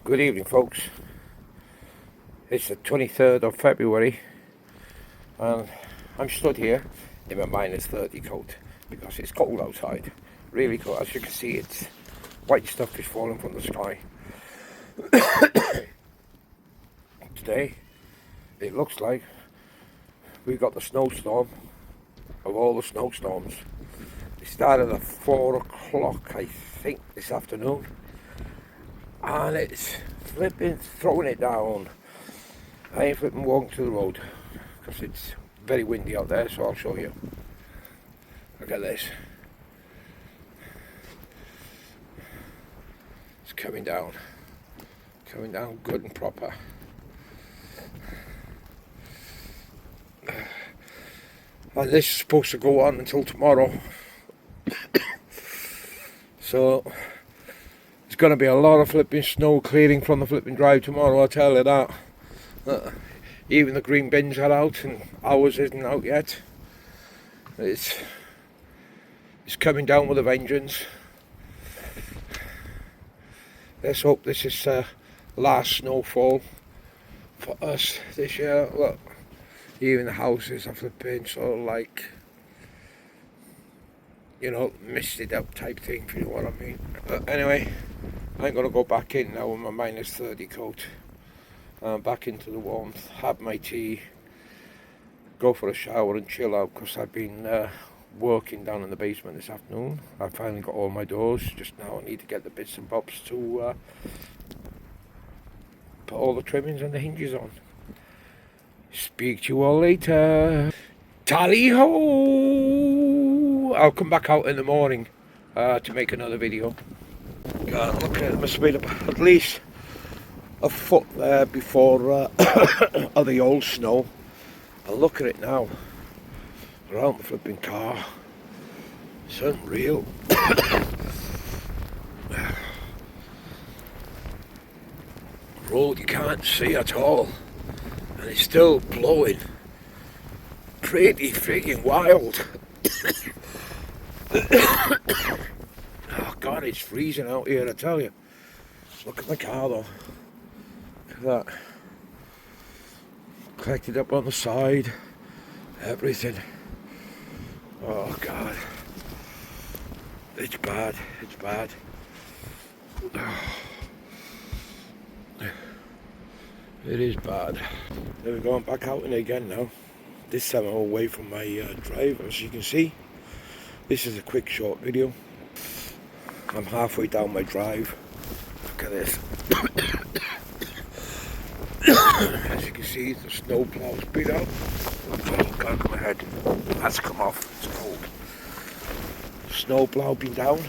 Good evening, folks. It's the 23rd of February and I'm stood here in my -30 coat because it's cold outside. Really cold. As you can see, it's white stuff is falling from the sky. Today, it looks like we got the snowstorm of all the snowstorms. It started at 4 o'clock, I think, this afternoon. And it's flipping throwing it down. I ain't flipping walking to the road because it's very windy out there, so I'll show you. Look at this. It's coming down good and proper. And this is supposed to go on until tomorrow. So there's going to be a lot of flipping snow clearing from the flipping drive tomorrow, I'll tell you that. Even the green bins are out and ours isn't out yet. It's coming down with a vengeance. Let's hope this is last snowfall for us this year. Look, even the houses are flipping sort of like, you know, misted up type thing, if you know what I mean. But anyway, I'm going to go back in now with my -30 coat. Back into the warmth, have my tea, go for a shower and chill out because I've been working down in the basement this afternoon. I finally got all my doors, just now I need to get the bits and bobs to put all the trimmings and the hinges on. Speak to you all later. Tally-ho! I'll come back out in the morning to make another video. Look, it must have been at least a foot there before of the old snow. But look at it now. Around the flipping car. It's unreal. Road you can't see at all. And it's still blowing. Pretty frigging wild. Oh God, it's freezing out here, I tell you. Look at my car though. Look at that. Collected up on the side. Everything. Oh God. It's bad. It's bad. It is bad. There we go, I'm back out in it again now. This time I'm away from my drive, as you can see. This is a quick short video. I'm halfway down my drive. Look at this. As you can see, the snow plow's been out. Oh God, my head. That's come off. It's cold. Snow plow been down.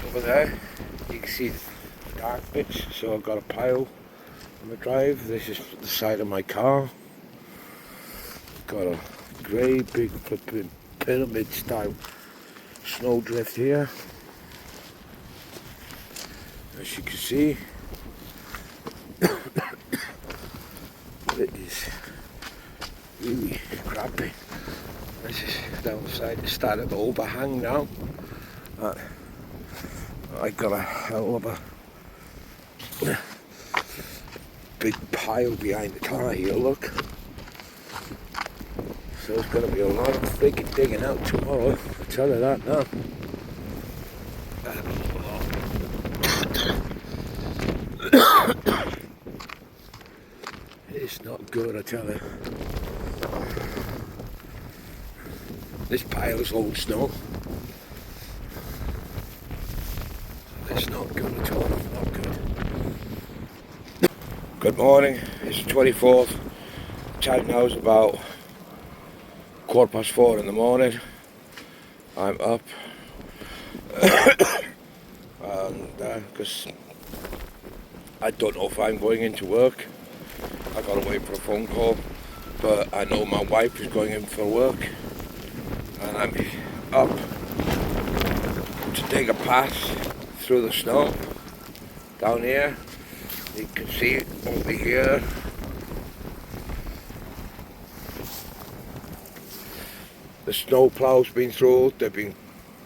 Over there, you can see the dark bits. So I've got a pile on the drive. This is the side of my car. Got a grey big flipping pyramid style snow drift here. As you can see, it is really crappy. This is down the side. It's started to overhang now. I got a hell of a big pile behind the car here, look. So it's going to be a lot of freaking digging out tomorrow, I'll tell you that now. It's not good, I tell you. This pile is old snow. It's not good at all, not good. Good morning, it's the 24th. Time now is about 4:15 in the morning. I'm up. And because I don't know if I'm going into work. I gotta wait for a phone call, but I know my wife is going in for work, and I'm up to dig a path through the snow down here. You can see it over here. The snow plow's been through, they've been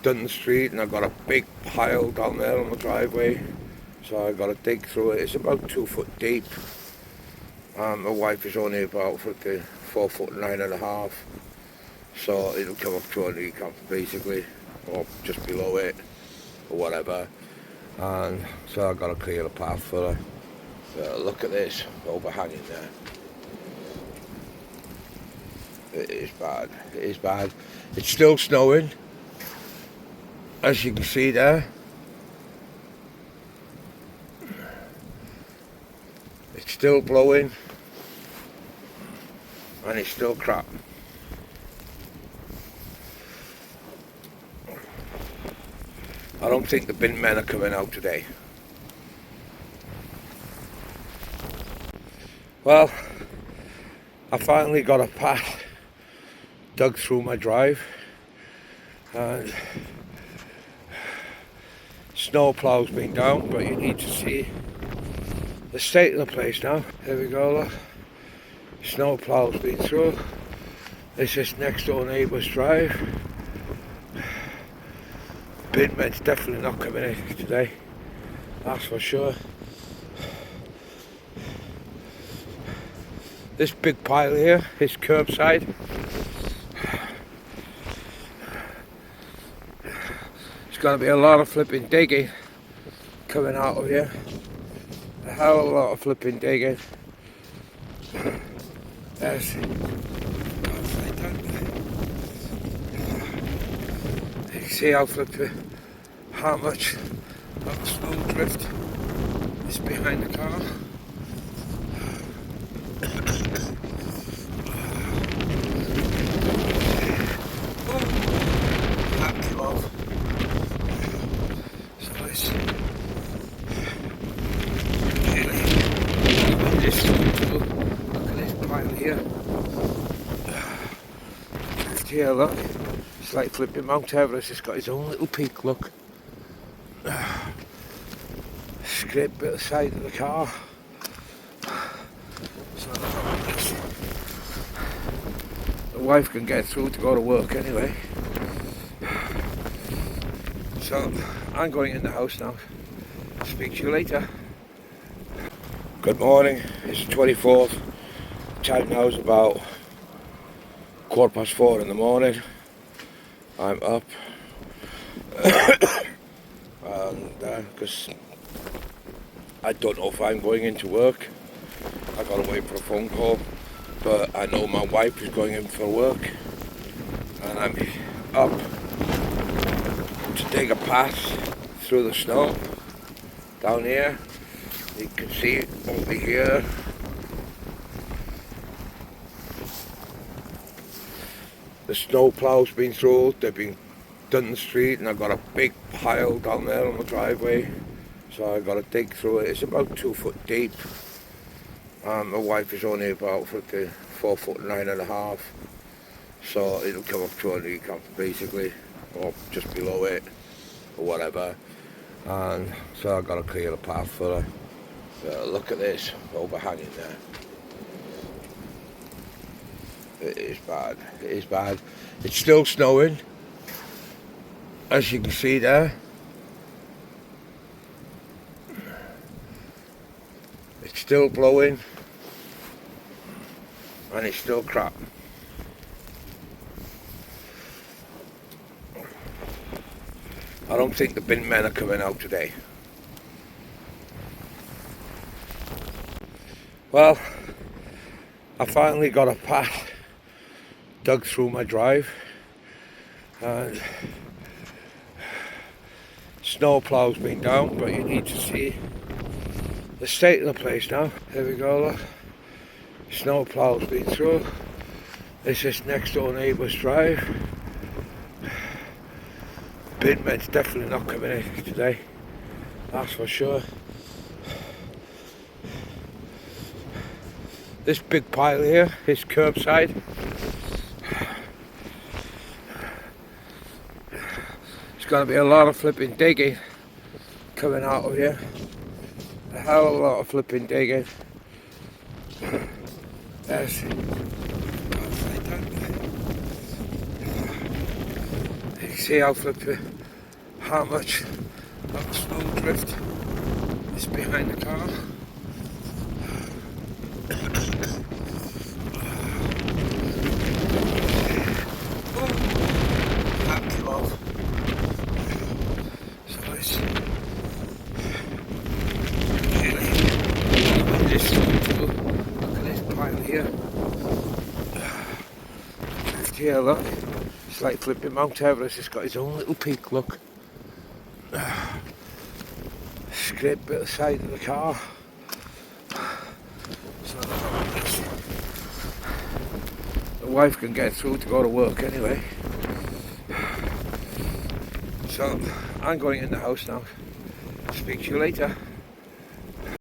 done the street, and I've got a big pile down there on the driveway. So I got to dig through it. It's about 2 foot deep. My wife is only about 4 foot 9.5, so it'll come up to her knee basically, or just below it, or whatever. And so I've got to clear the path for her. Look at this overhanging there. It is bad. It is bad. It's still snowing, as you can see there. It's still blowing, and it's still crap. I don't think the bin men are coming out today. Well, I finally got a path dug through my drive, and snow plow's been down, but you need to see the state of the place now. There we go, look. Snow plow's been through. This is next door neighbour's drive. Bin men's definitely not coming in today, that's for sure. This big pile here is curbside. There's going to be a lot of flipping digging coming out of here. A hell of a lot of flipping digging. There's you can see how much of the snow drift is behind the car. That came off. So it's really this look at this pile here. Drift here, look. It's like flipping Mount Everest. It's got its own little peak, look. Scrape bit of the side of the car. So the wife can get through to go to work anyway. So I'm going in the house now. Speak to you later. Good morning. It's the 24th. Time now is about 4:15 in the morning. I'm up. And because I don't know if I'm going into work. I gotta wait for a phone call, but I know my wife is going in for work, and I'm up to dig a path through the snow down here. You can see it over here. The snow plow's been through, they've been done the street, and I've got a big pile down there on the driveway. So I've got to dig through it. It's about 2 foot deep. My wife is only about 4 foot 9.5, so it'll come up to her knee basically, or just below it, or whatever. And so I've got to clear the path for her. Look at this overhanging there. It is bad. It is bad. It's still snowing, as you can see there. It's still blowing, and it's still crap. I don't think the bin men are coming out today. Well, I finally got a path dug through my drive, and snow plow's been down, but you need to see the state of the place now. There we go, look. Snow plow's been through. This is next door neighbour's drive. Bin men's definitely not coming in today, that's for sure. This big pile here is curbside. There's going to be a lot of flipping digging coming out of here. A hell of a lot of flipping digging. There's you can see how much of the snow drift It's behind the car. Oh, that came off. So it's really this beautiful. Look at this pile here. Left here, look. It's like flipping Mount Everest. It's got its own little peak, look. Scraped bit of the side of the car. So the wife can get through to go to work anyway. So I'm going in the house now. Speak to you later.